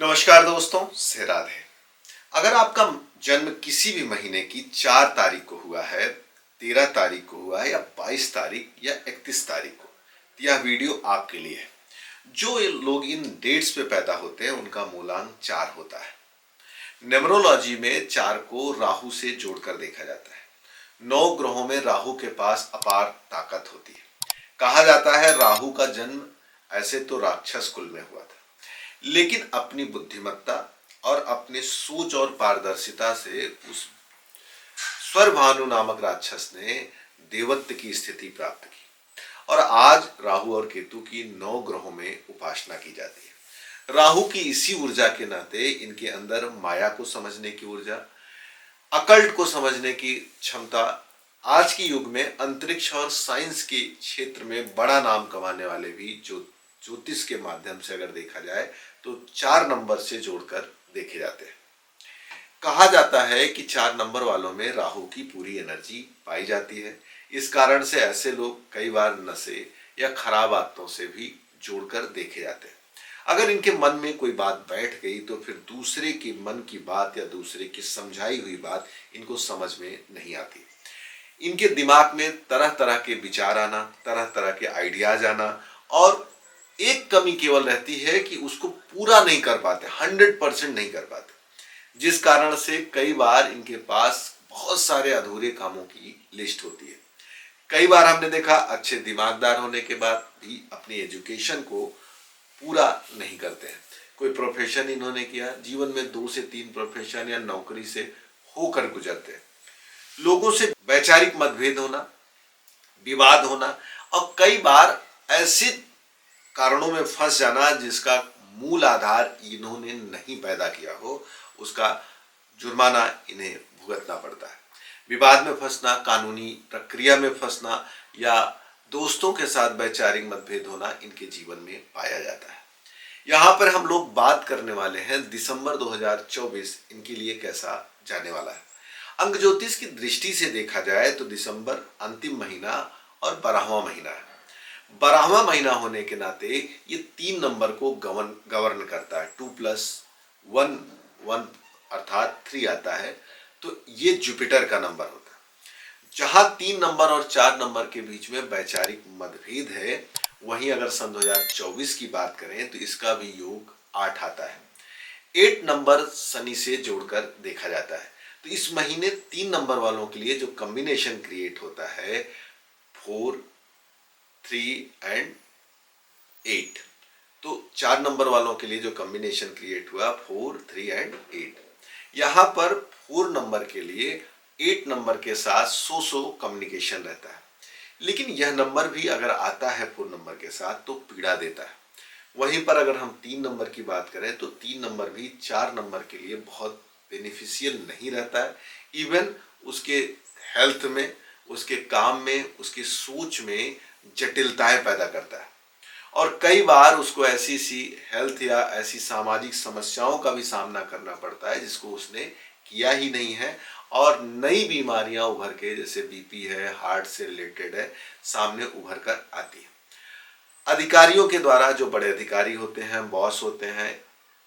नमस्कार दोस्तों, से राधे। अगर आपका जन्म किसी भी महीने की 4 तारीख को हुआ है, 13 तारीख को हुआ है या 22 तारीख या 31 तारीख को, तो यह वीडियो आपके लिए है। जो ये लोग इन डेट्स पे पैदा होते हैं उनका मूलांक 4 होता है। न्यूमरोलॉजी में 4 को राहु से जोड़कर देखा जाता है। 9 ग्रहों में राहु के पास अपार ताकत होती है। कहा जाता है राहु का जन्म ऐसे तो राक्षस कुल में हुआ था, लेकिन अपनी बुद्धिमत्ता और अपने सोच और पारदर्शिता से उस स्वरभानु नामक राक्षस ने देवत्व की स्थिति प्राप्त की और आज राहु और केतु की 9 ग्रहों में उपासना की जाती है। राहु की इसी ऊर्जा के नाते इनके अंदर माया को समझने की ऊर्जा, अकल्ट को समझने की क्षमता, आज के युग में अंतरिक्ष और साइंस के क्षेत्र में बड़ा नाम कमाने वाले भी जो ज्योतिष के माध्यम से अगर देखा जाए तो 4 नंबर से जोड़कर देखे जाते हैं। कहा जाता है कि 4 नंबर वालों में राहु की पूरी एनर्जी पाई जाती है। इस कारण से ऐसे लोग कई बार नशे या खराब आदतों से भी जोड़कर देखे जाते हैं। अगर इनके मन में कोई बात बैठ गई तो फिर दूसरे के मन की बात या दूसरे की समझाई हुई बात इनको समझ में नहीं आती। इनके दिमाग में तरह तरह के विचार आना, तरह तरह के आइडियाज आना, और एक कमी केवल रहती है कि उसको पूरा नहीं कर पाते, 100% नहीं कर पाते, जिस कारण से कई बार इनके पास बहुत सारे अधूरे कामों की लिस्ट होती है। कई बार हमने देखा अच्छे दिमागदार होने के बाद भी अपनी एजुकेशन को पूरा नहीं करते हैं। कोई प्रोफेशन इन्होंने किया, जीवन में 2 से 3 प्रोफेशन या नौकरी से होकर गुजरते हैं। लोगों से वैचारिक मतभेद होना, विवाद होना और कई बार ऐसे कारणों में फंस जाना जिसका मूल आधार इन्होंने नहीं पैदा किया हो, उसका जुर्माना इन्हें भुगतना पड़ता है। विवाद में फंसना, कानूनी प्रक्रिया में फंसना या दोस्तों के साथ वैचारिक मतभेद होना इनके जीवन में पाया जाता है। यहाँ पर हम लोग बात करने वाले हैं दिसंबर 2024 इनके लिए कैसा जाने वाला है। अंक ज्योतिष की दृष्टि से देखा जाए तो दिसंबर अंतिम महीना और 12वां महीना है। 12वां महीना होने के नाते ये 3 नंबर को गवर्न करता है। 2+1 1 अर्थात 3 आता है, तो ये जुपिटर का नंबर होता है। जहां 3 नंबर और 4 नंबर के बीच में वैचारिक मतभेद है, वहीं अगर सन 2024 की बात करें तो इसका भी योग 8 आता है। 8 नंबर शनि से जोड़कर देखा जाता है। तो इस महीने 3 नंबर वालों के लिए जो कॉम्बिनेशन क्रिएट होता है 4, 3 एंड 8, तो 4 नंबर वालों के लिए जो कॉम्बिनेशन क्रिएट हुआ 4, 3 एंड 8। यहाँ पर 4 नंबर के लिए 8 नंबर के साथ सो कम्युनिकेशन रहता है, लेकिन यह नंबर भी अगर आता है 4 नंबर के साथ तो पीड़ा देता है। वहीं पर अगर हम 3 नंबर की बात करें तो 3 नंबर भी 4 नंबर के लिए बहुत बेनिफिशियल नहीं रहता है। इवन उसके हेल्थ में, उसके काम में, उसकी सोच में जटिलताएं पैदा करता है और कई बार उसको ऐसी सी हेल्थ या ऐसी सामाजिक समस्याओं का भी सामना करना पड़ता है जिसको उसने किया ही नहीं है, और नई बीमारियां उभर के, जैसे बीपी है, हार्ट से रिलेटेड है, सामने उभर कर आती है। अधिकारियों के द्वारा, जो बड़े अधिकारी होते हैं, बॉस होते हैं,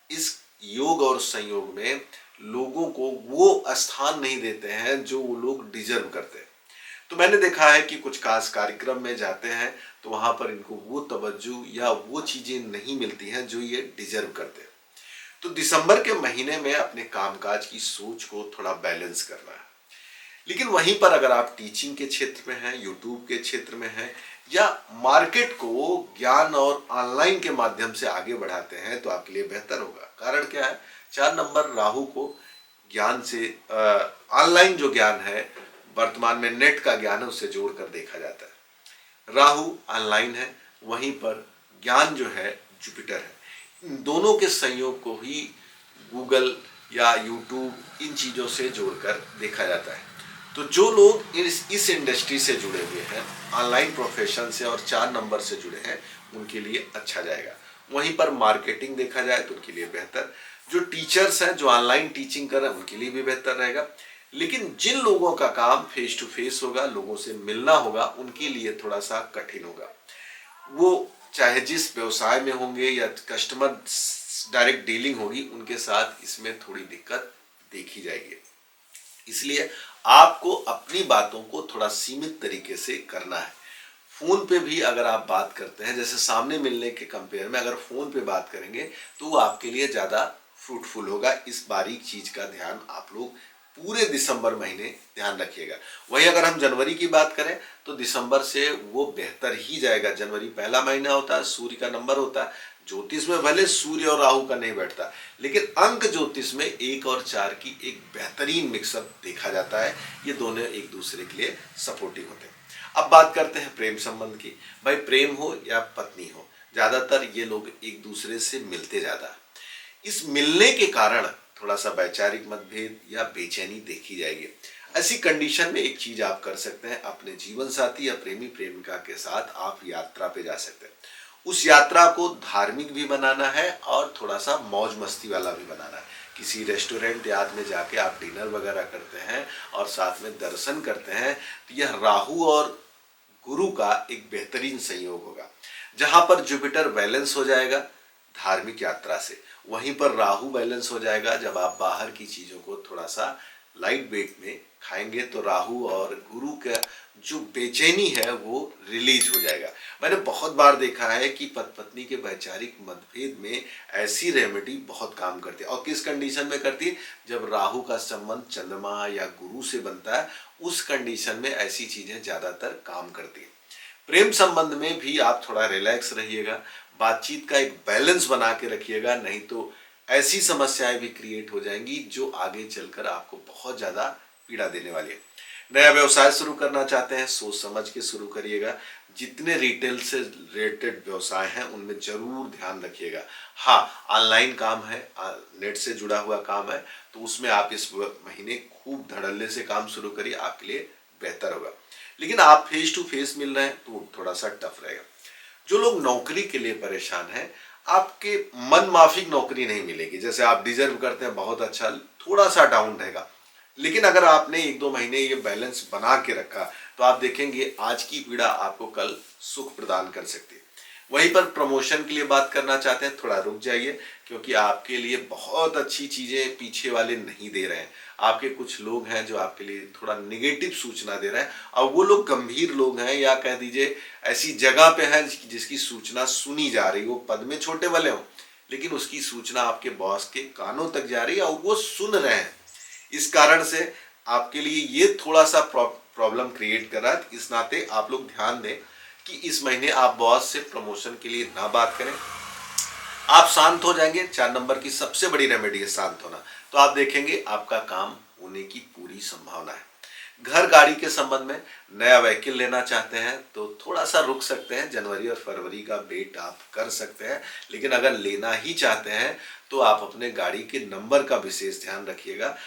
इस योग और संयोग में लोगों को वो स्थान नहीं देते हैं जो वो लोग डिजर्व करते हैं। तो मैंने देखा है कि कुछ खास कार्यक्रम में जाते हैं तो वहां पर इनको वो तवज्जो या वो चीजें नहीं मिलती हैं जो ये डिजर्व करते हैं। तो दिसंबर के महीने में अपने कामकाज की सोच को थोड़ा बैलेंस करना है। लेकिन वहीं पर अगर आप टीचिंग के क्षेत्र में हैं, यूट्यूब के क्षेत्र में हैं या मार्केट को ज्ञान और ऑनलाइन के माध्यम से आगे बढ़ाते हैं तो आपके लिए बेहतर होगा। कारण क्या है, 4 नंबर राहु को ज्ञान से, ऑनलाइन जो ज्ञान है, वर्तमान में नेट का ज्ञान है, उससे जोड़कर देखा जाता है। राहु ऑनलाइन है, वहीं पर ज्ञान जो है जुपिटर है। इन दोनों के संयोग को ही गूगल या यूट्यूब इन चीज़ों से जोड़कर देखा जाता है। तो जो लोग इस इंडस्ट्री से जुड़े हुए हैं, ऑनलाइन प्रोफेशन से और 4 नंबर से जुड़े हैं, उनके लिए अच्छा जाएगा। वहीं पर मार्केटिंग देखा जाए तो उनके लिए बेहतर, जो टीचर्स हैं, जो ऑनलाइन टीचिंग कर रहे हैं, उनके लिए भी बेहतर रहेगा। लेकिन जिन लोगों का काम फेस टू फेस होगा, लोगों से मिलना होगा, उनके लिए थोड़ा सा कठिन होगा। वो चाहे जिस व्यवसाय में होंगे या कस्टमर डायरेक्ट डीलिंग होगी उनके साथ इसमें थोड़ी दिक्कत देखी जाएगी। इसलिए आपको अपनी बातों को थोड़ा सीमित तरीके से करना है। फोन पे भी अगर आप बात करते हैं, जैसे सामने मिलने के कंपेयर में अगर फोन पे बात करेंगे तो वो आपके लिए ज्यादा फ्रूटफुल होगा। इस बारीक चीज का ध्यान आप लोग पूरे दिसंबर महीने ध्यान रखिएगा। वहीं अगर हम जनवरी की बात करें तो दिसंबर से वो बेहतर ही जाएगा। जनवरी पहला महीना होता है, सूर्य का नंबर होता है। ज्योतिष में भले सूर्य और राहु का नहीं बैठता, लेकिन अंक ज्योतिष में 1 और 4 की एक बेहतरीन मिक्सअप देखा जाता है। ये दोनों एक दूसरे के लिए सपोर्टिव होते हैं। अब बात करते हैं प्रेम संबंध की। भाई प्रेम हो या पत्नी हो, ज्यादातर ये लोग एक दूसरे से मिलते ज्यादा। इस मिलने के कारण थोड़ा सा वैचारिक मतभेद या बेचैनी देखी जाएगी। ऐसी कंडीशन में एक चीज आप कर सकते हैं, अपने जीवन साथी या प्रेमी प्रेमिका के साथ आप यात्रा पे जा सकते हैं। उस यात्रा को धार्मिक भी बनाना है और थोड़ा सा मौज मस्ती वाला भी बनाना है। किसी रेस्टोरेंट याद में जाके आप डिनर वगैरह करते हैं और साथ में दर्शन करते हैं, तो यह राहु और गुरु का एक बेहतरीन संयोग होगा। जहां पर जुपिटर बैलेंस हो जाएगा धार्मिक यात्रा से, वहीं पर राहु बैलेंस हो जाएगा जब आप बाहर की चीजों को थोड़ा सा लाइट वेट में खाएंगे, तो राहु और गुरु का जो बेचैनी है वो रिलीज हो जाएगा। मैंने बहुत बार देखा है कि पति पत्नी के वैचारिक मतभेद में ऐसी रेमेडी बहुत काम करती है। और किस कंडीशन में करती है? जब राहु का संबंध चंद्रमा या गुरु से बनता है, उस कंडीशन में ऐसी चीजें ज्यादातर काम करती है। प्रेम संबंध में भी आप थोड़ा रिलैक्स रहिएगा, बातचीत का एक बैलेंस बना के रखिएगा, नहीं तो ऐसी समस्याएं भी क्रिएट हो जाएंगी जो आगे चलकर आपको बहुत ज्यादा पीड़ा देने वाली है। नया व्यवसाय शुरू करना चाहते हैं, सोच समझ के शुरू करिएगा। जितने रिटेल से रिलेटेड व्यवसाय हैं उनमें जरूर ध्यान रखिएगा। हाँ, ऑनलाइन काम है, नेट से जुड़ा हुआ काम है, तो उसमें आप इस महीने खूब धड़ल्ले से काम शुरू करिए, आपके लिए बेहतर होगा। लेकिन आप फेस टू फेस मिल रहे हैं तो थोड़ा सा टफ रहेगा। जो लोग नौकरी के लिए परेशान हैं, आपके मन माफिक नौकरी नहीं मिलेगी। जैसे आप डिजर्व करते हैं बहुत अच्छा, थोड़ा सा डाउन रहेगा। लेकिन अगर आपने 1-2 महीने ये बैलेंस बना के रखा तो आप देखेंगे आज की पीड़ा आपको कल सुख प्रदान कर सकती है। वहीं पर प्रमोशन के लिए बात करना चाहते हैं, थोड़ा रुक जाइए, क्योंकि आपके लिए बहुत अच्छी चीजें पीछे वाले नहीं दे रहे हैं। आपके कुछ लोग हैं जो आपके लिए थोड़ा निगेटिव सूचना दे रहे हैं, और वो लोग गंभीर लोग हैं, या कह दीजिए ऐसी जगह पे हैं जिसकी सूचना सुनी जा रही, वो पद में छोटे वाले हों, लेकिन उसकी सूचना आपके बॉस के कानों तक जा रही है और वो सुन रहे हैं। इस कारण से आपके लिए ये थोड़ा सा प्रॉब्लम क्रिएट कर रहा है। इस नाते आप लोग ध्यान दें कि इस महीने आप बॉस से प्रमोशन के लिए ना बात करें। आप शांत हो जाएंगे। 4 नंबर की सबसे बड़ी रेमेडी है शांत होना, तो आप देखेंगे आपका काम होने की पूरी संभावना है। घर गाड़ी के संबंध में नया व्हीकल लेना चाहते हैं तो थोड़ा सा रुक सकते हैं, जनवरी और फरवरी का वेट आप कर सकते हैं। लेकिन अगर लेना ही चाहते हैं तो आप अपने गाड़ी के नंबर का विशेष ध्यान रखिएगा।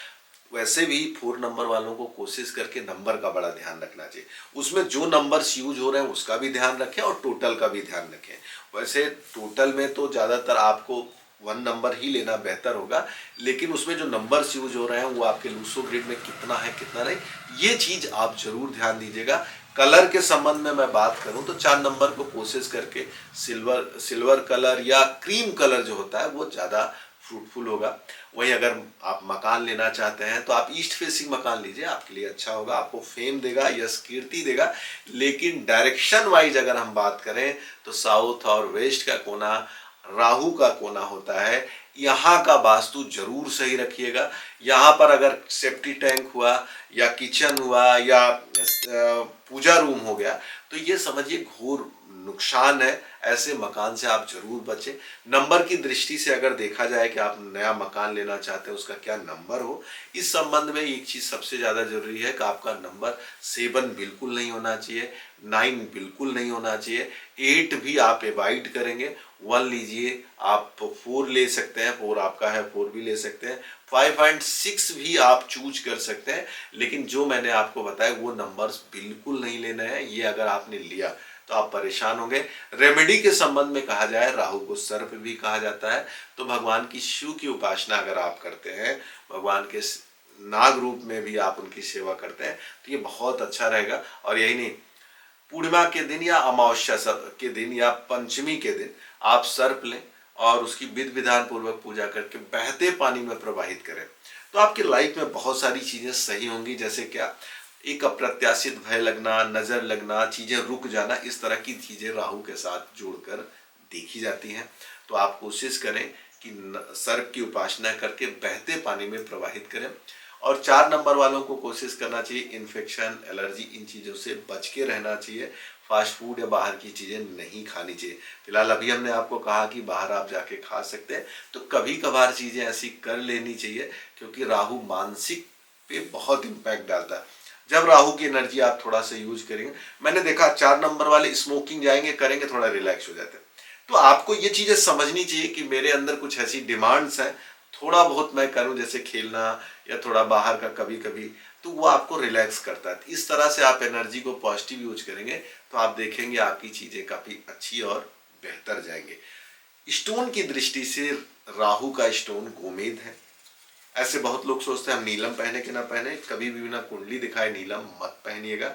वैसे भी 4 नंबर वालों को कोशिश करके नंबर का बड़ा ध्यान रखना चाहिए। उसमें जो नंबर्स यूज हो रहे हैं उसका भी ध्यान रखें और टोटल का भी ध्यान रखें। वैसे टोटल में तो ज़्यादातर आपको 1 नंबर ही लेना बेहतर होगा, लेकिन उसमें जो नंबर्स यूज हो रहे हैं वो आपके लूसो ग्रिड में कितना है कितना नहीं, ये चीज़ आप जरूर ध्यान दीजिएगा। कलर के संबंध में मैं बात करूं तो 4 नंबर को कोशिश करके सिल्वर कलर या क्रीम कलर जो होता है वो ज़्यादा फ्रूटफुल होगा। वहीं अगर आप मकान लेना चाहते हैं तो आप ईस्ट फेसिंग मकान लीजिए, आपके लिए अच्छा होगा, आपको फेम देगा, यश कीर्ति देगा। लेकिन डायरेक्शन वाइज अगर हम बात करें तो साउथ और वेस्ट का कोना, राहु का कोना होता है, यहाँ का वास्तु जरूर सही रखिएगा। यहाँ पर अगर सेफ्टी टैंक हुआ या किचन हुआ या पूजा रूम हो गया तो ये समझिए घोर नुकसान है। ऐसे मकान से आप जरूर बचें। नंबर की दृष्टि से अगर देखा जाए कि आप नया मकान लेना चाहते हैं उसका क्या नंबर हो, इस संबंध में एक चीज सबसे ज्यादा जरूरी है कि आपका नंबर 7 बिल्कुल नहीं होना चाहिए, 9 बिल्कुल नहीं होना चाहिए, 8 भी आप अवॉइड करेंगे। 1 लीजिए, आप 4 ले सकते हैं, 4 आपका है 4 भी ले सकते हैं, 5 एंड 6 भी आप चूज कर सकते हैं। लेकिन जो मैंने आपको बताया वो नंबर्स बिल्कुल नहीं लेना है। ये अगर आपने लिया तो आप परेशान होंगे। रेमेडी के संबंध में कहा जाए, राहु को सर्प भी कहा जाता है, तो भगवान की शिव की उपासना अगर आप करते हैं, भगवान के नाग रूप में भी आप उनकी सेवा करते हैं, तो ये बहुत अच्छा रहेगा। और यही नहीं, पूर्णिमा के दिन या अमावस्या के दिन या पंचमी के दिन आप सर्प लें और उसकी विधि विधान पूर्वक पूजा करके बहते पानी में प्रवाहित करें, तो आपके लाइफ में बहुत सारी चीजें सही होंगी। जैसे क्या, एक अप्रत्याशित भय लगना, नजर लगना, चीजें रुक जाना, इस तरह की चीजें राहु के साथ जोड़कर देखी जाती हैं। तो आप कोशिश करें कि सर्प की उपासना करके बहते पानी में प्रवाहित करें। और 4 नंबर वालों को कोशिश करना चाहिए इन्फेक्शन, एलर्जी, इन चीज़ों से बच के रहना चाहिए। फास्ट फूड या बाहर की चीज़ें नहीं खानी चाहिए। फिलहाल अभी हमने आपको कहा कि बाहर आप जाके खा सकते हैं, तो कभी कभार चीज़ें ऐसी कर लेनी चाहिए, क्योंकि राहु मानसिक पे बहुत इम्पैक्ट डालता है। जब राहु की एनर्जी आप थोड़ा सा यूज करेंगे, मैंने देखा 4 नंबर वाले स्मोकिंग जाएंगे, करेंगे, थोड़ा रिलैक्स हो जाते हैं। तो आपको ये चीजें समझनी चाहिए कि मेरे अंदर कुछ ऐसी डिमांड्स हैं, थोड़ा बहुत मैं करूं, जैसे खेलना या थोड़ा बाहर का कभी कभी, तो वो आपको रिलैक्स करता है। इस तरह से आप एनर्जी को पॉजिटिव यूज करेंगे तो आप देखेंगे आपकी चीजें काफी अच्छी और बेहतर जाएंगे। स्टोन की दृष्टि से राहु का स्टोन गोमेद है। ऐसे बहुत लोग सोचते हैं हम नीलम पहने कि ना पहने, कभी भी बिना कुंडली दिखाए नीलम मत पहनिएगा।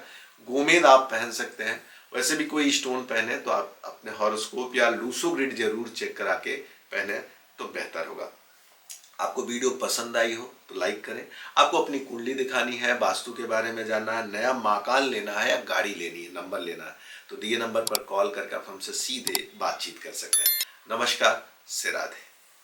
गोमेद आप पहन सकते हैं। वैसे भी कोई स्टोन पहने तो आप अपने हॉरोस्कोप या लूसो ग्रिड जरूर चेक करा के पहने तो बेहतर होगा। आपको वीडियो पसंद आई हो तो लाइक करें। आपको अपनी कुंडली दिखानी है, वास्तु के बारे में जानना है, नया मकान लेना है या गाड़ी लेनी है, नंबर लेना है, तो दिए नंबर पर कॉल करके आप हमसे सीधे बातचीत कर सकते हैं। नमस्कार, से राधे।